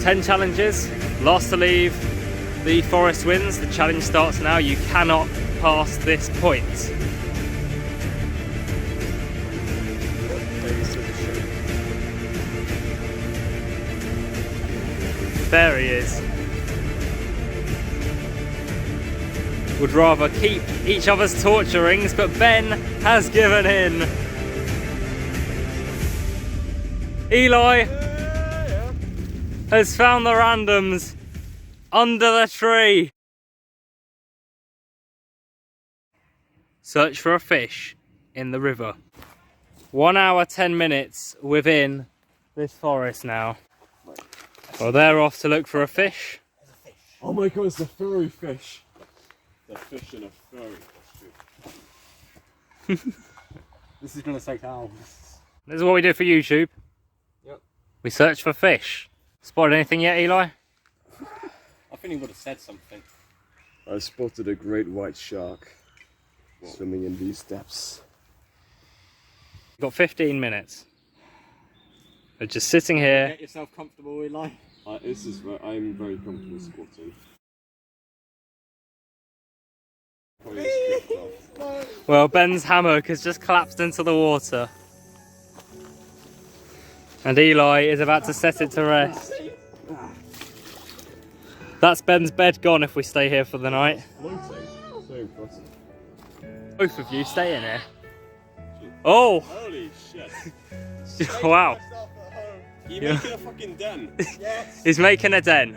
10 challenges, last to leave the forest wins. The challenge starts now. You cannot pass this point. There he is. Would rather keep each other's torture rings, but Ben has given in. Eli has found the randoms under the tree. Search for a fish in the river. 1 hour 10 minutes within this forest now. Well, they're off to look for a fish. Oh my god, it's a furry fish. They're fish in a furry costume. This is gonna take hours. This is what we do for YouTube. Yep. We search for fish. Spotted anything yet, Eli? I think he would have said something. I spotted a great white shark swimming in these depths. We've got 15 minutes. We're just sitting here. Get yourself comfortable, Eli. This is where I'm very comfortable squatting. Well, Ben's hammock has just collapsed into the water. And Eli is about to set it to rest. That's Ben's bed gone if we stay here for the night. So impressive. Both of you stay in here. Oh! Holy shit. Wow. You're making a fucking den. Yes. He's making a den.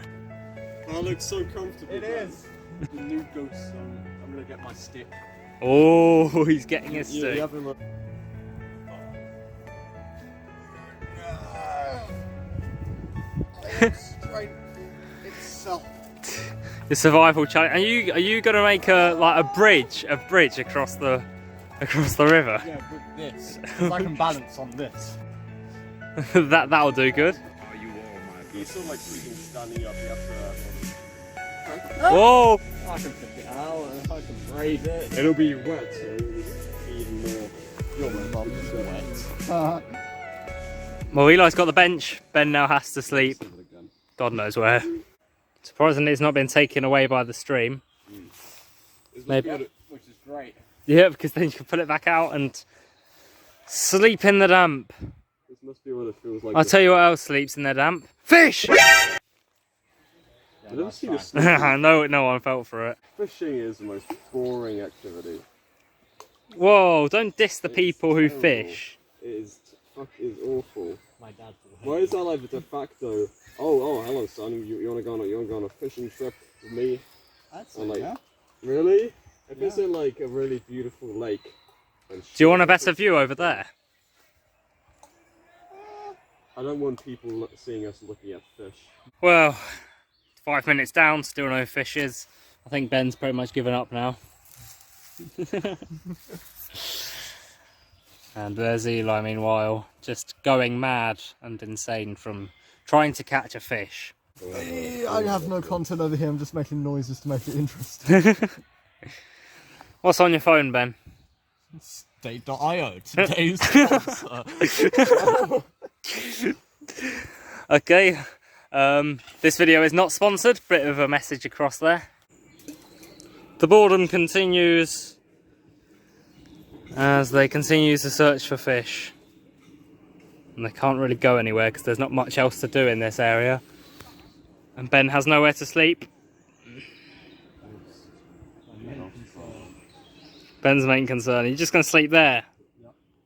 That looks so comfortable. It is. The new ghost song. I'm gonna get my stick. Oh, he's getting his stick. You haven't Strength itself. The survival challenge. Are you gonna make a bridge across the river? Yeah, with this. Because I can balance on this. That'll do good. You're still like freaking standing up. You have to. Whoa! I can pick it out and I can braid it. It'll be wet, so it'll be even more. Your mum's wet. Well, Eli's got the bench. Ben now has to sleep. God knows where. Surprisingly, it's not been taken away by the stream. Maybe. Which is great. Yeah, because then you can pull it back out and sleep in the damp. This must be what it feels like. I'll tell you what else sleeps in the damp. Fish! I've never seen this. No one felt for it. Fishing is the most boring activity. Whoa, don't diss the people who terrible. fish. It is awful. My dad. Why is that like the de facto? Oh, hello, son. You wanna go on a fishing trip with me? That's And, it, like, yeah. Really? If it's in like a really beautiful lake. Do you want a better view over there? I don't want people seeing us looking at fish. Well, 5 minutes down, still no fishes. I think Ben's pretty much given up now. And there's Eli, meanwhile, just going mad and insane from trying to catch a fish. I have no content over here, I'm just making noises to make it interesting. What's on your phone, Ben? State.io, today's sponsor. Okay, this video is not sponsored, bit of a message across there. The boredom continues as they continue to search for fish. And they can't really go anywhere because there's not much else to do in this area. And Ben has nowhere to sleep. Ben's main concern. You're just going to sleep there,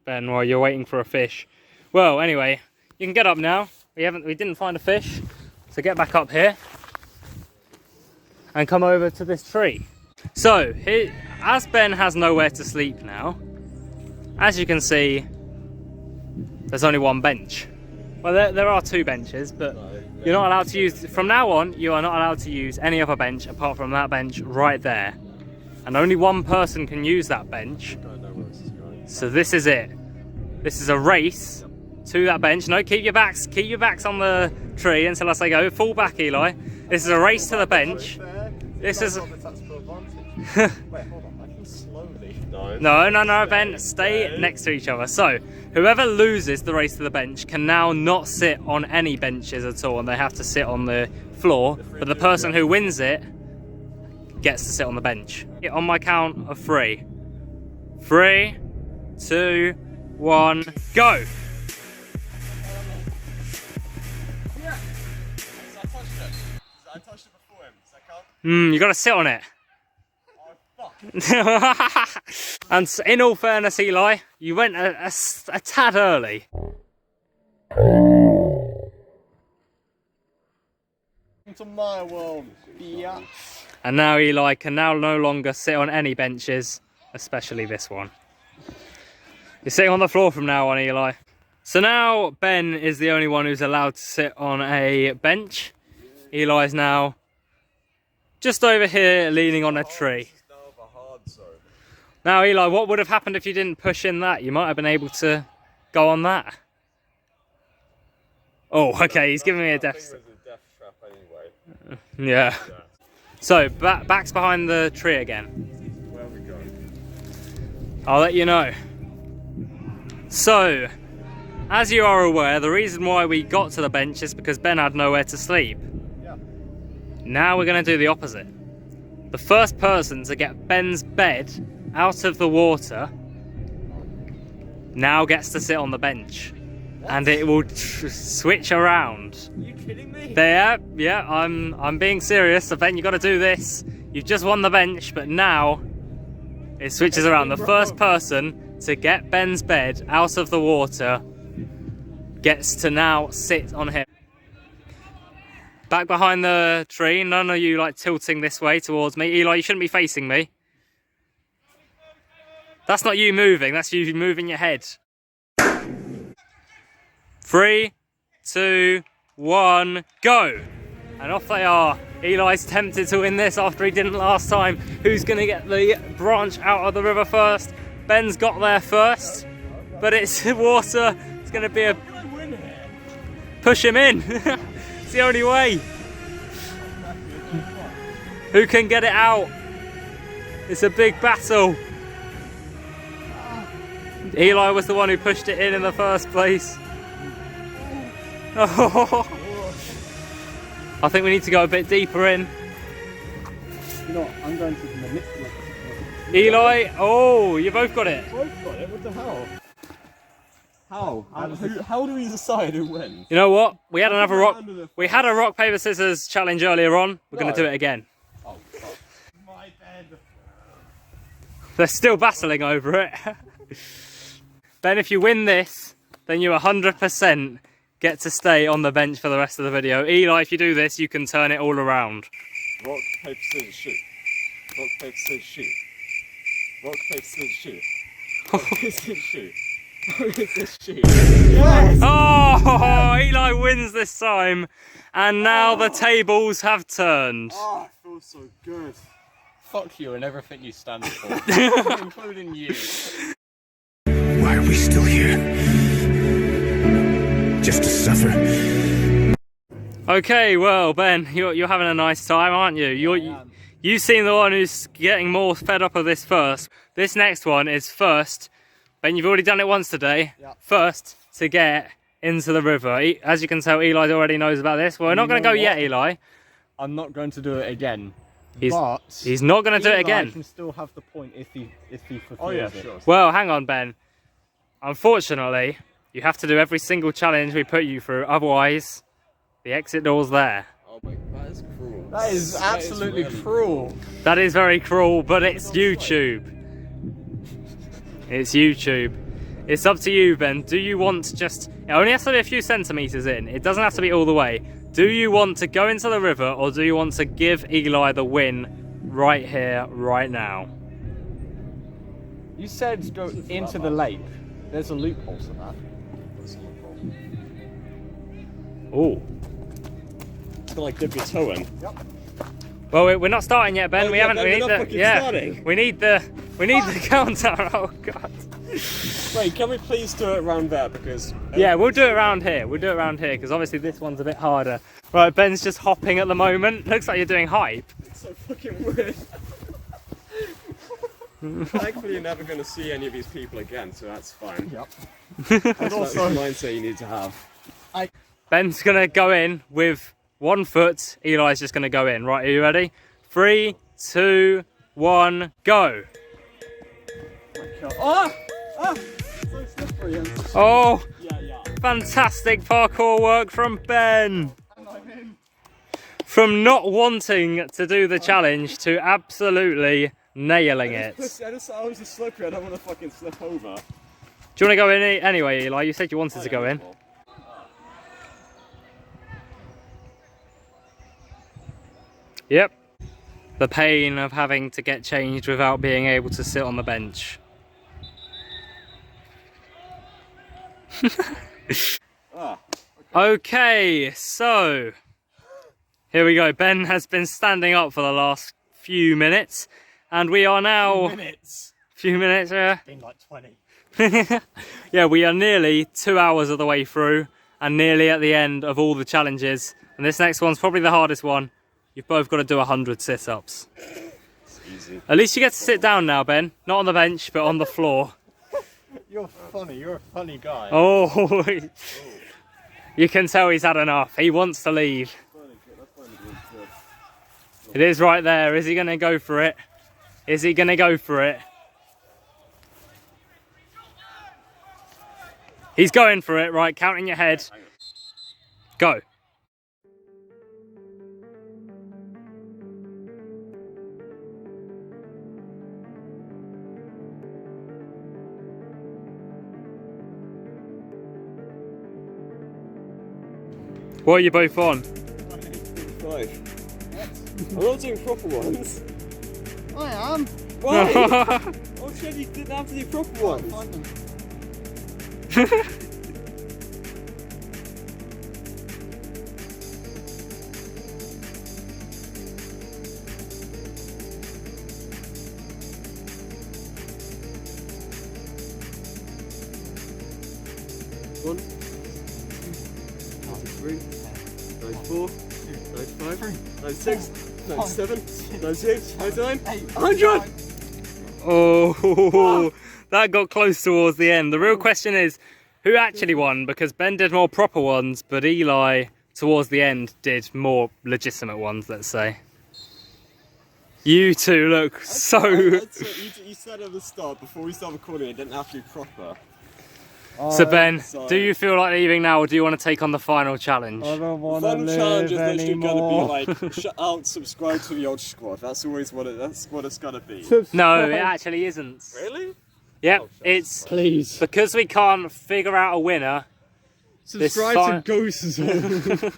Ben, while you're waiting for a fish. Well, anyway, you can get up now. We didn't find a fish, so get back up here and come over to this tree. So, as Ben has nowhere to sleep now, as you can see, there's only one bench. Well, there are two benches, but you're not allowed to use, from now on, you are not allowed to use any other bench apart from that bench right there. And only one person can use that bench. So this is it. This is a race to that bench. No, keep your backs on the tree until I say go. Fall back, Eli. This is a race to the bench. This is... Wait, hold on. I can slowly. No, Ben, stay next to each other. So, whoever loses the race to the bench can now not sit on any benches at all, and they have to sit on the floor. But the person who wins it gets to sit on the bench. On my count of 3. 3, 2, 1, go! I touched it before him. Does that count? You gotta sit on it. And in all fairness, Eli, you went a tad early. Into my world, yeah. And now Eli can now no longer sit on any benches, especially this one. You're sitting on the floor from now on, Eli. So now Ben is the only one who's allowed to sit on a bench. Eli's now just over here leaning on a tree. Now Eli, what would have happened if you didn't push in that? You might have been able to go on that. Oh, okay, he's giving me a death trap anyway. Yeah. So, back's behind the tree again. Where we go? I'll let you know. So, as you are aware, the reason why we got to the bench is because Ben had nowhere to sleep. Yeah. Now we're going to do the opposite. The first person to get Ben's bed out of the water now gets to sit on the bench. What? And it will switch around. Are you kidding me? There, yeah, I'm being serious. So Ben, you got to do this. You've just won the bench, but now it switches around. The first person to get Ben's bed out of the water gets to now sit on him. Back behind the tree. None of you like tilting this way towards me. Eli, you shouldn't be facing me. That's not you moving, that's you moving your head. 3, 2, 1, go! And off they are. Eli's tempted to win this after he didn't last time. Who's going to get the branch out of the river first? Ben's got there first, but it's water. It's going to be a... Push him in. It's the only way. Who can get it out? It's a big battle. Eli was the one who pushed it in the first place. Oh. I think we need to go a bit deeper in. You know what, I'm going to manipulate. Eli, oh, you both got it. Both got it, what the hell? How do we decide who wins? You know what? We had another rock. We had a rock, paper, scissors challenge earlier on. We're going to do it again. Oh, fuck. My bed. They're still battling over it. Ben, if you win this, then you 100% get to stay on the bench for the rest of the video. Eli, if you do this, you can turn it all around. Rock, paper, scissors, shoot. Rock, paper, scissors, shoot. Rock, paper, scissors, shoot. Rock, paper, scissors, shoot. Rock, paper, scissors, shoot. Yes! Oh, Eli wins this time. And now the tables have turned. Oh, it feels so good. Fuck you and everything you stand for, including you. Why are we still here? Just to suffer. Okay, well, Ben, you're having a nice time, aren't you? You seem the one who's getting more fed up of this first. This next one is first. Ben, you've already done it once today. Yep. First to get into the river. As you can tell, Eli already knows about this. Well, we're not going to go yet, Eli. I'm not going to do it again. He's not going to do it again. Eli can still have the point if he fulfills Oh yeah, it. sure. Well, hang on, Ben. Unfortunately, you have to do every single challenge we put you through. Otherwise, the exit door's there. Oh my god, that is cruel. That is absolutely really cruel. That is very cruel, but it's YouTube. It's YouTube. It's up to you, Ben. Do you want to just... It only has to be a few centimetres in. It doesn't have to be all the way. Do you want to go into the river, or do you want to give Eli the win right here, right now? You said go into the lake. There's a loophole to that. Oh. It's gonna like dip your toe in. Yep. Well, we're not starting yet, Ben. Oh, we yeah, haven't. Ben, We we're need not the. fucking Yeah. starting. We need the countdown. Oh god. Wait, can we please do it around there because? Yeah, we'll do it around here. We'll do it around here because obviously this one's a bit harder. Right, Ben's just hopping at the moment. Looks like you're doing hype. It's so fucking weird. Thankfully, you're never going to see any of these people again, so that's fine. Yep. That's the mindset you need to have. Ben's gonna go in with 1 foot. Eli's just gonna go in. Right, are you ready? 3, 2, 1, go. Oh! Ah! So slippery and Oh, yeah. fantastic parkour work from Ben. From not wanting to do the challenge to absolutely nailing it. I was just slippery, I don't want to fucking slip over. Do you want to go in anyway, Eli? You said you wanted to go in. Yep. The pain of having to get changed without being able to sit on the bench. Okay, so here we go. Ben has been standing up for the last few minutes, and we are now... Few minutes, yeah. Been like 20. Yeah, we are nearly 2 hours of the way through and nearly at the end of all the challenges. And this next one's probably the hardest one. You've both got to do 100 sit-ups. Easy. At least you get to sit down now, Ben. Not on the bench, but on the floor. You're funny. You're a funny guy. Oh, you can tell he's had enough. He wants to leave. It is right there. Is he going to go for it? Is he going to go for it? He's going for it, right? Count in your head. Go. What are you both on? 5. I'm not doing proper ones. I am. Why? Oh shit, you didn't have to do proper ones. Find them. One, 3, 94, 95, 96, 97, 98, 99, 100! Oh, that got close towards the end. The real question is, who actually won? Because Ben did more proper ones, but Eli, towards the end, did more legitimate ones, let's say. You two look so... You said at the start, before we started recording, it didn't have to be proper. So Ben, So- do you feel like leaving now, or do you want to take on the final challenge? I don't The want to final live challenge is literally anymore. going to be like, shut out, subscribe to the old squad. That's always what that's what it's going to be. No, it actually isn't. Really? Yep, it's Please. because we can't figure out a winner. Subscribe to Ghost as well.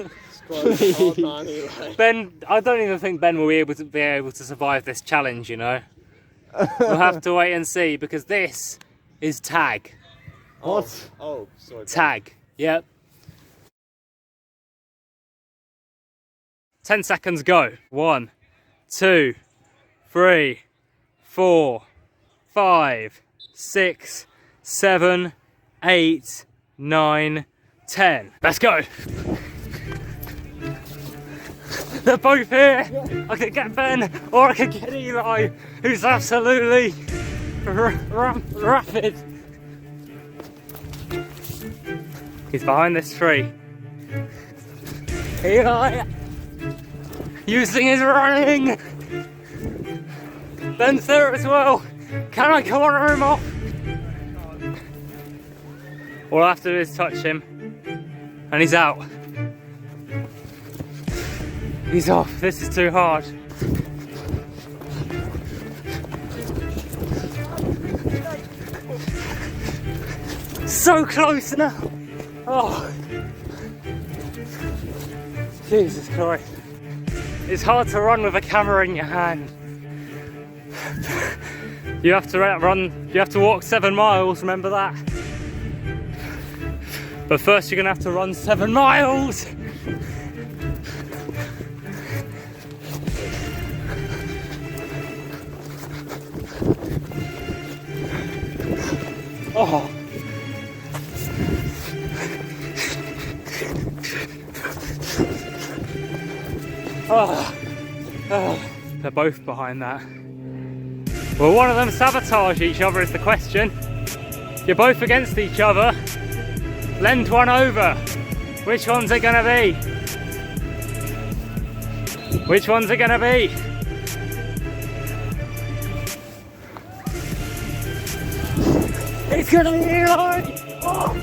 Oh, man, Eli. Ben, I don't even think Ben will be able to survive this challenge. You know, we'll have to wait and see because this is tag. What? Oh, sorry. Tag. Yep. 10 seconds. Go. 1, 2, 3, 4, 5, 6, 7, 8, 9, 10. Let's go. They're both here. I could get Ben or I could get Eli, who's absolutely rapid. He's behind this tree. Eli, using his running. Ben's there as well. Can I corner him off? All I have to do is touch him, and he's out. He's off. This is too hard. So close now. Oh, Jesus Christ. It's hard to run with a camera in your hand. You have to run, you have to walk 7 miles, remember that? But first you're gonna have to run 7 miles. Oh. Oh. Oh. They're both behind that. Will one of them sabotage each other is the question. You're both against each other. Lend one over. Which one's it gonna be? Which one's it gonna be? It's gonna be Eli! Oh,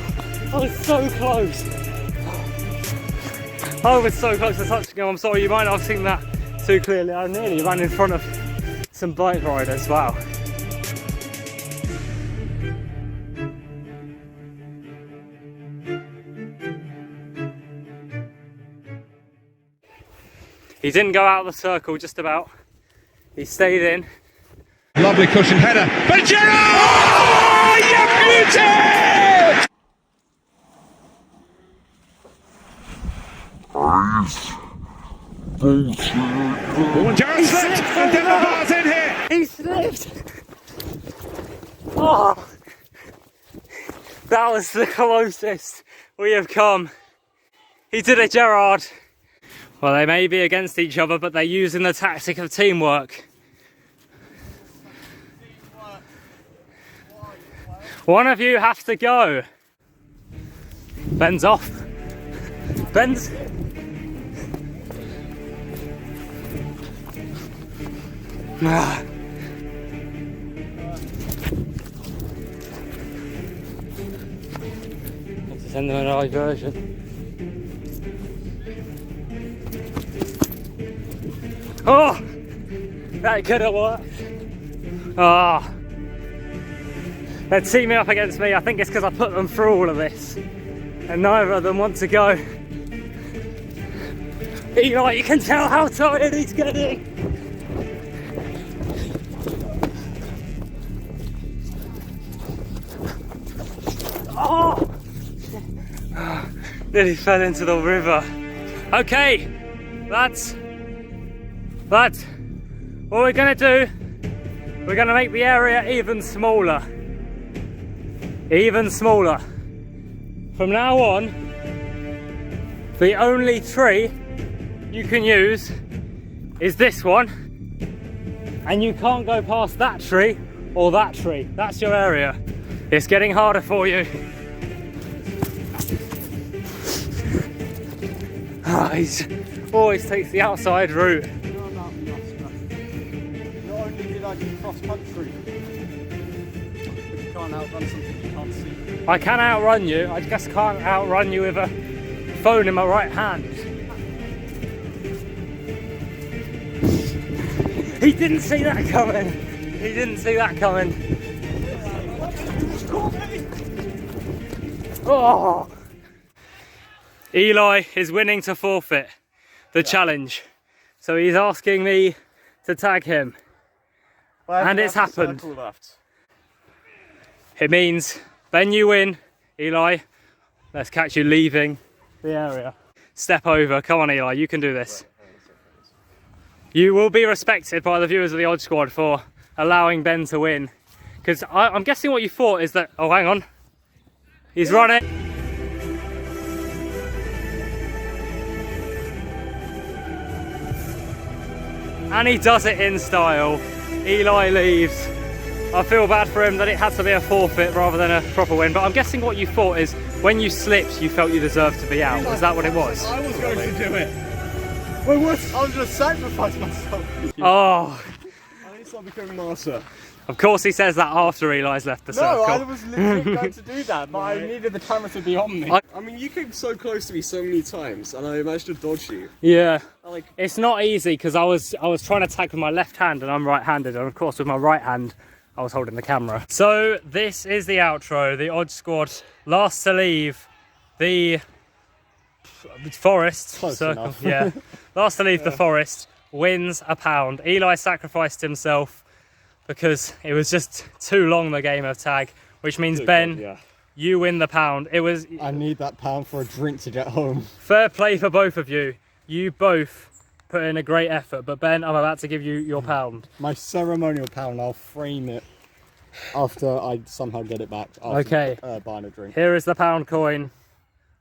I was so close. I was so close to touching him. I'm sorry, you might not have seen that too clearly. I nearly ran in front of some bike riders. Wow. He didn't go out of the circle, just about. He stayed in. Lovely cushion header. But Gerard! Oh, you beauty! Oh, and Gerard slipped, and Delabar's in here. He slipped! Oh! That was the closest we have come. He did it, Gerard. Well, they may be against each other, but they're using the tactic of teamwork. One of you has to go. Ben's off. Ben's... Ah. Let's send them a diversion. Oh! That could have worked. Ah. Oh. They're teaming up against me. I think it's because I put them through all of this. And neither of them want to go. Eli, you can tell how tired he's getting. Oh! Nearly fell into the river. Okay, that's what we're gonna do. We're gonna make the area even smaller. Even smaller. From now on, the only tree you can use is this one, and you can't go past that tree or that tree. That's your area. It's getting harder for you. He always takes the outside route. Not only did I do cross country, but you can't outrun something you can't see. I can outrun you, I just can't outrun you with a phone in my right hand. He didn't see that coming. He didn't see that coming. Oh! Eli is winning to forfeit the challenge. So he's asking me to tag him. And it's happened. It means, Ben, you win. Eli, let's catch you leaving the area. Step over. Come on, Eli, you can do this. You will be respected by the viewers of the Odd Squad for allowing Ben to win. Because I'm guessing what you thought is that... Oh, hang on. He's running. And he does it in style. Eli leaves. I feel bad for him that it had to be a forfeit rather than a proper win. But I'm guessing what you thought is when you slipped, you felt you deserved to be out. Was that what it was? I was going to do it. Well, what? I was going to sacrifice myself. Oh. I need to start becoming master. Of course he says that after Eli's left the circle. No, I was literally going to do that, but I needed the camera to be on me. I mean, you came so close to me so many times, and I managed to dodge you. Yeah. Like, It's not easy because I was trying to tag with my left hand and I'm right-handed, and of course with my right hand I was holding the camera. So this is the outro. The Odd Squad last to leave the forest circle. enough. Yeah. Last to leave the forest wins £1. Eli sacrificed himself because it was just too long, the game of tag, which means Ben, yeah. you win the £1. It was I need that £1 for a drink to get home. fair play for both of you. You both put in a great effort, but Ben, I'm about to give you your £1. My ceremonial £1, I'll frame it after I somehow get it back. After, Okay. Buying a drink. Here is the £1 coin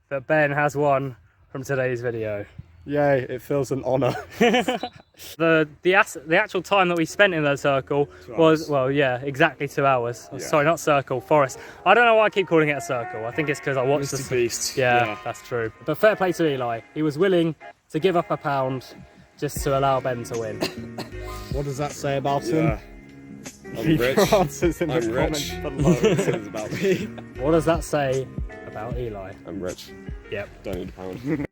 that Ben has won from today's video. Yay, it feels an honour. The actual time that we spent in the circle was, well, yeah, exactly 2 hours. Oh, sorry, not circle, forest. I don't know why I keep calling it a circle. I think it's because I watched Mr. Beast. Yeah, that's true. But fair play to Eli. He was willing to give up a pound just to allow Ben to win. What does that say about Yeah. him? I'm Leave rich. your answers in the I'm comments rich. below. This is about me. What does that say about Eli? I'm rich. Yep. Don't need a pound.